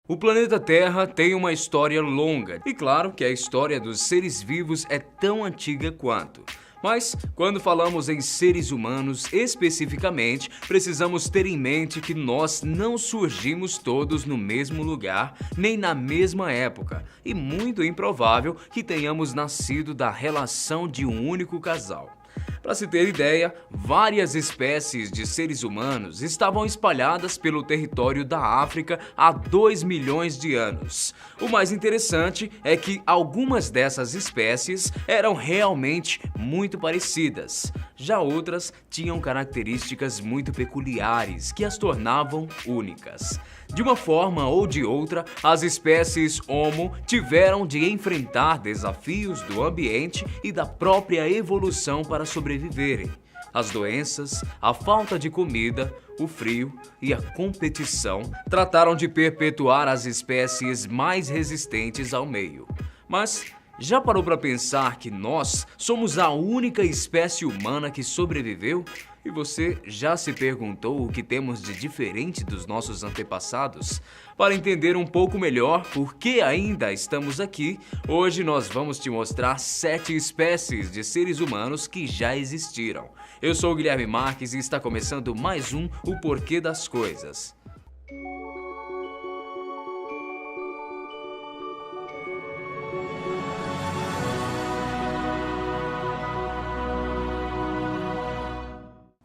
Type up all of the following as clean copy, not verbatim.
O planeta Terra tem uma história longa, e claro que a história dos seres vivos é tão antiga quanto. Mas, quando falamos em seres humanos especificamente, precisamos ter em mente que nós não surgimos todos no mesmo lugar, nem na mesma época, e muito improvável que tenhamos nascido da relação de um único casal. Para se ter ideia, várias espécies de seres humanos estavam espalhadas pelo território da África há 2 milhões de anos. O mais interessante é que algumas dessas espécies eram realmente muito parecidas. Já outras tinham características muito peculiares que as tornavam únicas. De uma forma ou de outra, as espécies Homo tiveram de enfrentar desafios do ambiente e da própria evolução para sobreviverem. As doenças, a falta de comida, o frio e a competição trataram de perpetuar as espécies mais resistentes ao meio. Mas já parou para pensar que nós somos a única espécie humana que sobreviveu? E você já se perguntou o que temos de diferente dos nossos antepassados? Para entender um pouco melhor por que ainda estamos aqui, hoje nós vamos te mostrar 7 espécies de seres humanos que já existiram. Eu sou o Guilherme Marques e está começando mais um O Porquê das Coisas.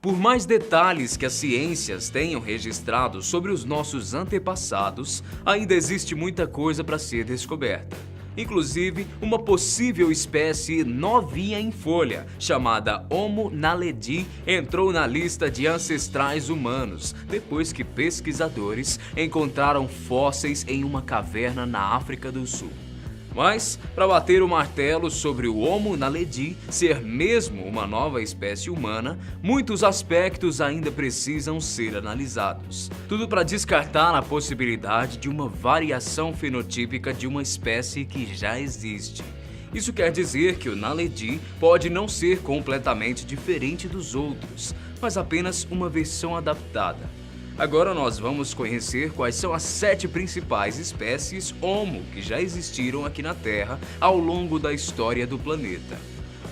Por mais detalhes que as ciências tenham registrado sobre os nossos antepassados, ainda existe muita coisa para ser descoberta. Inclusive, uma possível espécie novinha em folha, chamada Homo naledi, entrou na lista de ancestrais humanos, depois que pesquisadores encontraram fósseis em uma caverna na África do Sul. Mas, para bater o martelo sobre o Homo naledi ser mesmo uma nova espécie humana, muitos aspectos ainda precisam ser analisados. Tudo para descartar a possibilidade de uma variação fenotípica de uma espécie que já existe. Isso quer dizer que o naledi pode não ser completamente diferente dos outros, mas apenas uma versão adaptada. Agora nós vamos conhecer quais são as 7 principais espécies Homo que já existiram aqui na Terra ao longo da história do planeta.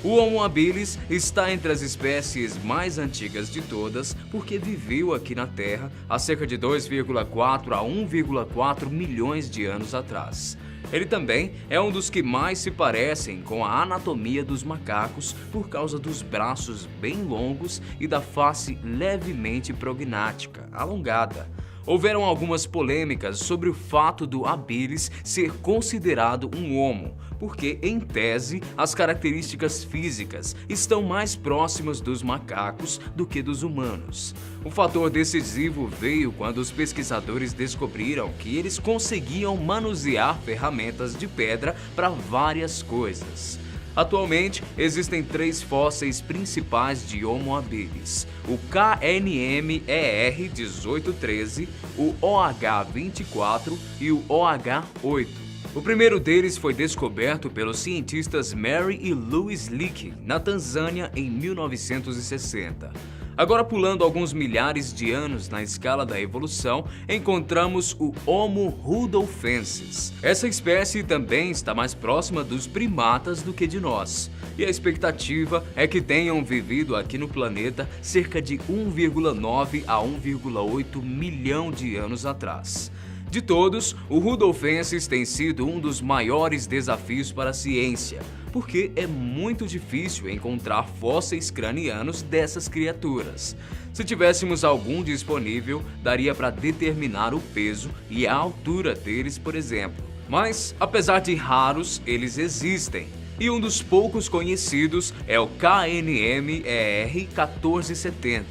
O Homo habilis está entre as espécies mais antigas de todas porque viveu aqui na Terra há cerca de 2,4 a 1,4 milhões de anos atrás. Ele também é um dos que mais se parecem com a anatomia dos macacos por causa dos braços bem longos e da face levemente prognática, alongada. Houveram algumas polêmicas sobre o fato do habilis ser considerado um homo, porque, em tese, as características físicas estão mais próximas dos macacos do que dos humanos. O fator decisivo veio quando os pesquisadores descobriram que eles conseguiam manusear ferramentas de pedra para várias coisas. Atualmente, existem 3 fósseis principais de Homo habilis: o KNMER1813, o OH24 e o OH8. O primeiro deles foi descoberto pelos cientistas Mary e Louis Leakey, na Tanzânia, em 1960. Agora, pulando alguns milhares de anos na escala da evolução, encontramos o Homo rudolfensis. Essa espécie também está mais próxima dos primatas do que de nós, e a expectativa é que tenham vivido aqui no planeta cerca de 1,9 a 1,8 milhão de anos atrás. De todos, o rudolfensis tem sido um dos maiores desafios para a ciência, porque é muito difícil encontrar fósseis cranianos dessas criaturas. Se tivéssemos algum disponível, daria para determinar o peso e a altura deles, por exemplo. Mas, apesar de raros, eles existem. E um dos poucos conhecidos é o KNMER1470.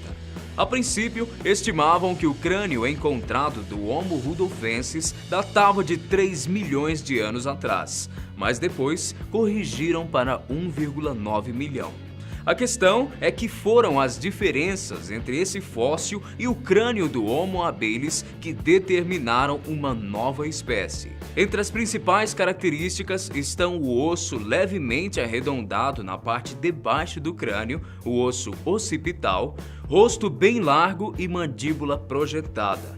A princípio, estimavam que o crânio encontrado do Homo rudolfensis datava de 3 milhões de anos atrás, mas depois corrigiram para 1,9 milhão. A questão é que foram as diferenças entre esse fóssil e o crânio do Homo habilis que determinaram uma nova espécie. Entre as principais características estão o osso levemente arredondado na parte de baixo do crânio, o osso occipital, rosto bem largo e mandíbula projetada.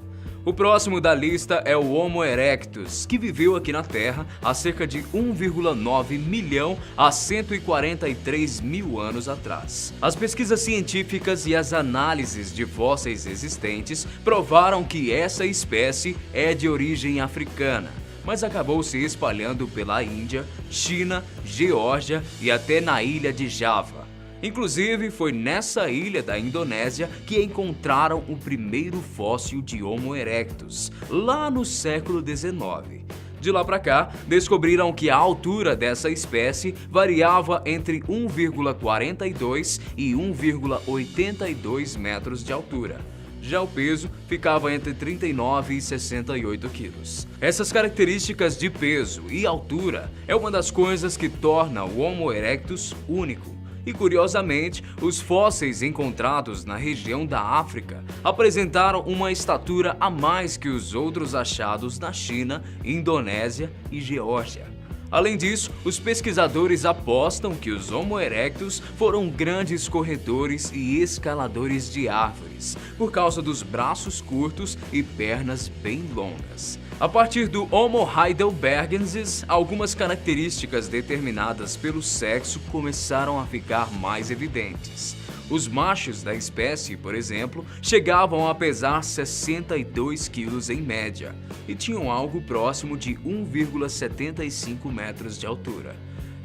O próximo da lista é o Homo erectus, que viveu aqui na Terra há cerca de 1,9 milhão a 143 mil anos atrás. As pesquisas científicas e as análises de fósseis existentes provaram que essa espécie é de origem africana, mas acabou se espalhando pela Índia, China, Geórgia e até na ilha de Java. Inclusive, foi nessa ilha da Indonésia que encontraram o primeiro fóssil de Homo erectus, lá no século XIX. De lá para cá, descobriram que a altura dessa espécie variava entre 1,42 e 1,82 metros de altura. Já o peso ficava entre 39 e 68 quilos. Essas características de peso e altura é uma das coisas que torna o Homo erectus único. E curiosamente, os fósseis encontrados na região da África apresentaram uma estatura a mais que os outros achados na China, Indonésia e Geórgia. Além disso, os pesquisadores apostam que os Homo erectus foram grandes corredores e escaladores de árvores, por causa dos braços curtos e pernas bem longas. A partir do Homo heidelbergensis, algumas características determinadas pelo sexo começaram a ficar mais evidentes. Os machos da espécie, por exemplo, chegavam a pesar 62 quilos em média e tinham algo próximo de 1,75 metros de altura.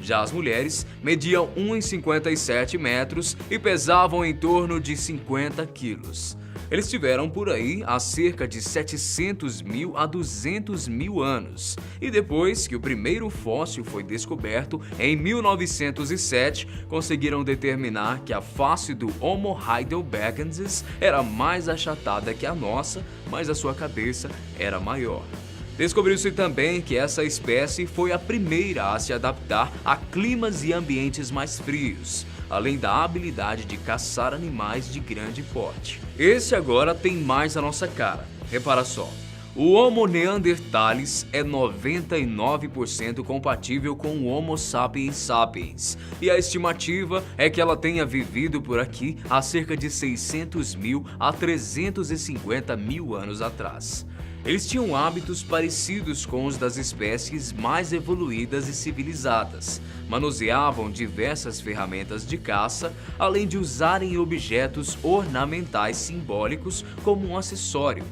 Já as mulheres mediam 1,57 metros e pesavam em torno de 50 quilos. Eles tiveram por aí há cerca de 700 mil a 200 mil anos, e depois que o primeiro fóssil foi descoberto, em 1907, conseguiram determinar que a face do Homo heidelbergensis era mais achatada que a nossa, mas a sua cabeça era maior. Descobriu-se também que essa espécie foi a primeira a se adaptar a climas e ambientes mais frios, além da habilidade de caçar animais de grande porte. Esse agora tem mais a nossa cara. Repara só. O Homo neanderthalis é 99% compatível com o Homo sapiens sapiens, e a estimativa é que ela tenha vivido por aqui há cerca de 600 mil a 350 mil anos atrás. Eles tinham hábitos parecidos com os das espécies mais evoluídas e civilizadas, manuseavam diversas ferramentas de caça, além de usarem objetos ornamentais simbólicos como um acessório.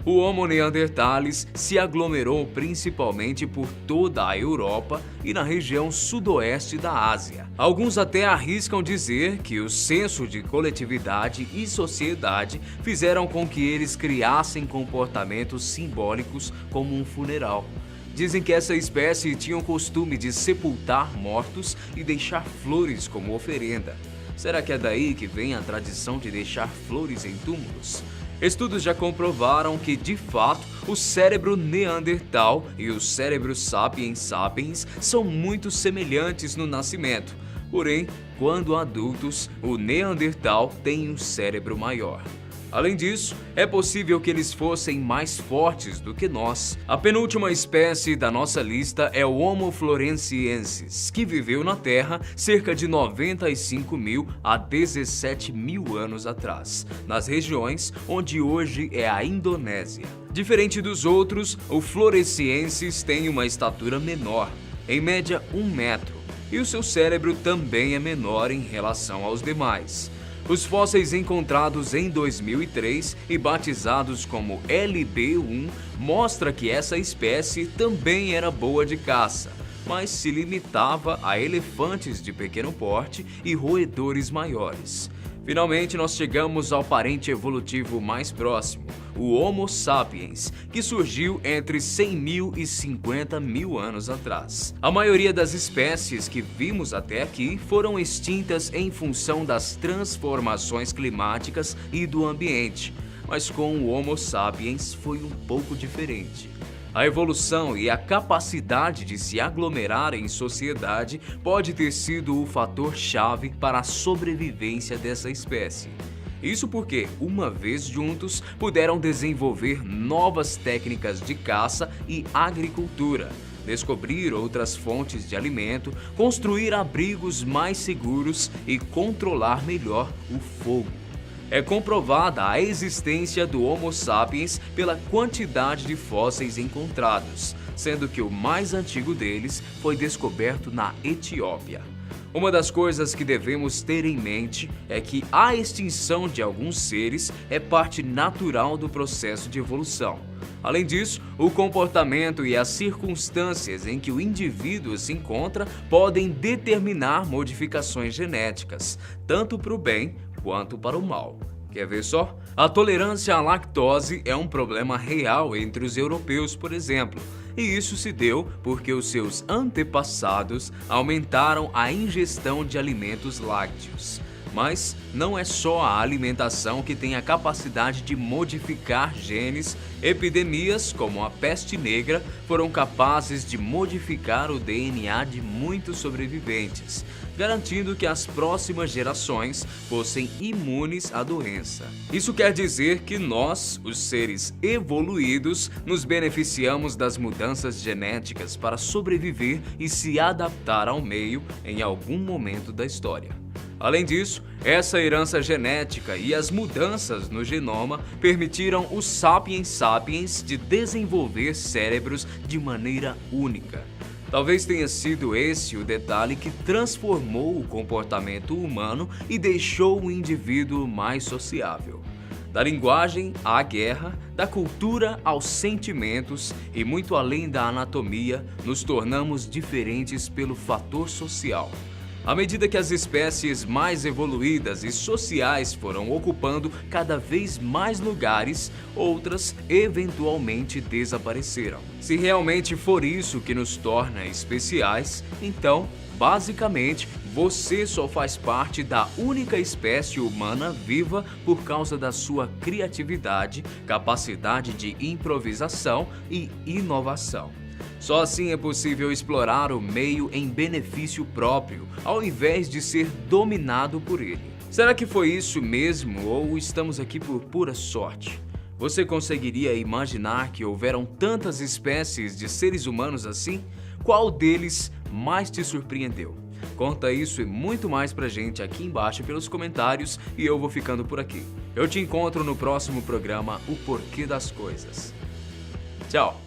O Homo neanderthalis se aglomerou principalmente por toda a Europa e na região sudoeste da Ásia. Alguns até arriscam dizer que o senso de coletividade e sociedade fizeram com que eles criassem comportamentos simbólicos como um funeral. Dizem que essa espécie tinha o costume de sepultar mortos e deixar flores como oferenda. Será que é daí que vem a tradição de deixar flores em túmulos? Estudos já comprovaram que, de fato, o cérebro neandertal e o cérebro sapiens sapiens são muito semelhantes no nascimento. Porém, quando adultos, o neandertal tem um cérebro maior. Além disso, é possível que eles fossem mais fortes do que nós. A penúltima espécie da nossa lista é o Homo floresiensis, que viveu na Terra cerca de 95 mil a 17 mil anos atrás, nas regiões onde hoje é a Indonésia. Diferente dos outros, o floresiensis tem uma estatura menor, em média 1 metro, e o seu cérebro também é menor em relação aos demais. Os fósseis encontrados em 2003 e batizados como LB1 mostram que essa espécie também era boa de caça, mas se limitava a elefantes de pequeno porte e roedores maiores. Finalmente, nós chegamos ao parente evolutivo mais próximo, o Homo sapiens, que surgiu entre 100 mil e 50 mil anos atrás. A maioria das espécies que vimos até aqui foram extintas em função das transformações climáticas e do ambiente, mas com o Homo sapiens foi um pouco diferente. A evolução e a capacidade de se aglomerar em sociedade pode ter sido o fator-chave para a sobrevivência dessa espécie. Isso porque, uma vez juntos, puderam desenvolver novas técnicas de caça e agricultura, descobrir outras fontes de alimento, construir abrigos mais seguros e controlar melhor o fogo. é comprovada a existência do Homo sapiens pela quantidade de fósseis encontrados, sendo que o mais antigo deles foi descoberto na Etiópia. Uma das coisas que devemos ter em mente é que a extinção de alguns seres é parte natural do processo de evolução. Além disso, o comportamento e as circunstâncias em que o indivíduo se encontra podem determinar modificações genéticas, tanto para o bem quanto para o mal. Quer ver só? A tolerância à lactose é um problema real entre os europeus, por exemplo. E isso se deu porque os seus antepassados aumentaram a ingestão de alimentos lácteos. Mas não é só a alimentação que tem a capacidade de modificar genes. Epidemias como a peste negra foram capazes de modificar o DNA de muitos sobreviventes, garantindo que as próximas gerações fossem imunes à doença. Isso quer dizer que nós, os seres evoluídos, nos beneficiamos das mudanças genéticas para sobreviver e se adaptar ao meio em algum momento da história. Além disso, essa herança genética e as mudanças no genoma permitiram os Sapiens sapiens de desenvolver cérebros de maneira única. Talvez tenha sido esse o detalhe que transformou o comportamento humano e deixou o indivíduo mais sociável. Da linguagem à guerra, da cultura aos sentimentos e muito além da anatomia, nos tornamos diferentes pelo fator social. À medida que as espécies mais evoluídas e sociais foram ocupando cada vez mais lugares, outras eventualmente desapareceram. Se realmente for isso que nos torna especiais, então, basicamente, você só faz parte da única espécie humana viva por causa da sua criatividade, capacidade de improvisação e inovação. Só assim é possível explorar o meio em benefício próprio, ao invés de ser dominado por ele. Será que foi isso mesmo ou estamos aqui por pura sorte? Você conseguiria imaginar que houveram tantas espécies de seres humanos assim? Qual deles mais te surpreendeu? Conta isso e muito mais pra gente aqui embaixo pelos comentários e eu vou ficando por aqui. Eu te encontro no próximo programa O Porquê das Coisas. Tchau!